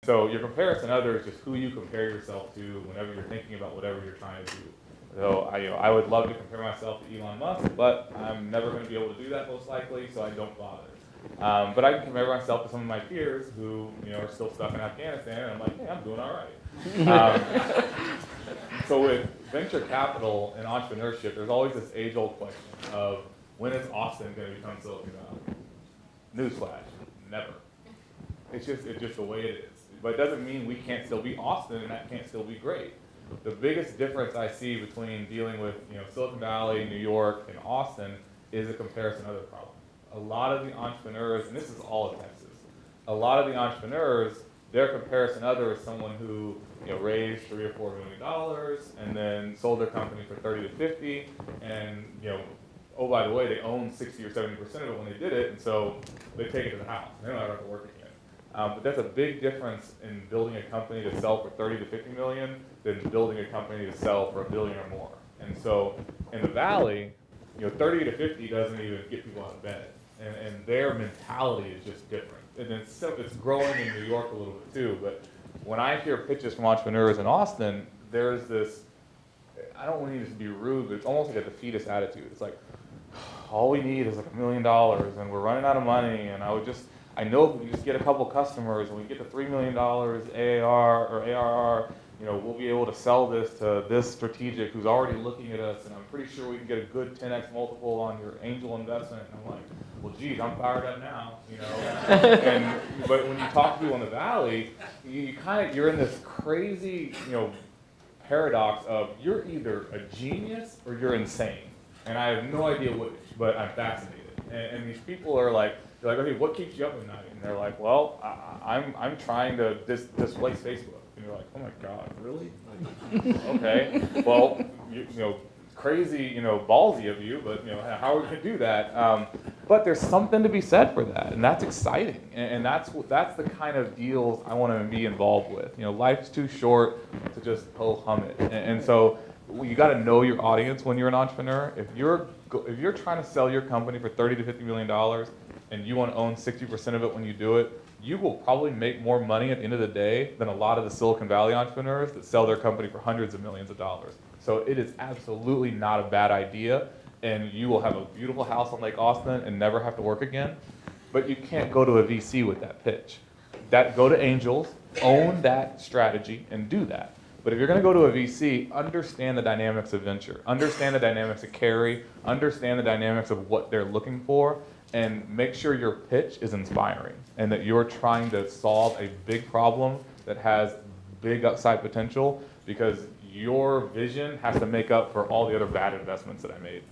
So your comparison other is just who you compare yourself to whenever you're thinking about whatever you're trying to do. So I would love to compare myself to Elon Musk, but I'm never going to be able to do that most likely, so I don't bother. But I can compare myself to some of my peers who are still stuck in Afghanistan, and I'm like, hey, I'm doing all right. So with venture capital and entrepreneurship, there's always this age-old question of when is Austin going to become Silicon Valley? Newsflash, never. It's just the way it is. But it doesn't mean we can't still be Austin and that can't still be great. The biggest difference I see between dealing with Silicon Valley, New York, and Austin is a comparison other problem. A lot of the entrepreneurs, and this is all of Texas, a lot of the entrepreneurs, their comparison other is someone who raised $3 or $4 million and then sold their company for 30 to 50, and oh, by the way, they own 60 or 70% of it when they did it, and so they take it to the house. They don't ever have to work again. But that's a big difference in building a company to sell for 30 to 50 million than building a company to sell for $1 billion or more. And so in the Valley, 30 to 50 doesn't even get people out of bed, and their mentality is just different. And it's growing in New York a little bit too. But when I hear pitches from entrepreneurs in Austin, there's this, I don't want to be rude, but it's almost like a defeatist attitude. It's like, all we need is like $1 million, and we're running out of money, and I know if we just get a couple customers and we get to $3 million AAR or ARR, we'll be able to sell this to this strategic who's already looking at us, and I'm pretty sure we can get a good 10x multiple on your angel investment. And I'm like, well, geez, I'm fired up now, But when you talk to people in the Valley, you're in this crazy, paradox of you're either a genius or you're insane, and I have no idea which, but I'm fascinated. And these people are like, you're like, okay, what keeps you up at night? And they're like, well, I'm trying to displace Facebook. And you're like, oh my God, really? Okay, well, crazy, ballsy of you, but how are we gonna do that? But there's something to be said for that, and that's exciting, and that's the kind of deals I want to be involved with. Life's too short to just hum it, and so you got to know your audience when you're an entrepreneur. If you're trying to sell your company for $30 to $50 million, and you want to own 60% of it when you do it, you will probably make more money at the end of the day than a lot of the Silicon Valley entrepreneurs that sell their company for hundreds of millions of dollars. So it is absolutely not a bad idea, and you will have a beautiful house on Lake Austin and never have to work again. But you can't go to a VC with that pitch. Go to angels, own that strategy, and do that. But if you're going to go to a VC, understand the dynamics of venture, understand the dynamics of carry, understand the dynamics of what they're looking for, and make sure your pitch is inspiring and that you're trying to solve a big problem that has big upside potential, because your vision has to make up for all the other bad investments that I made.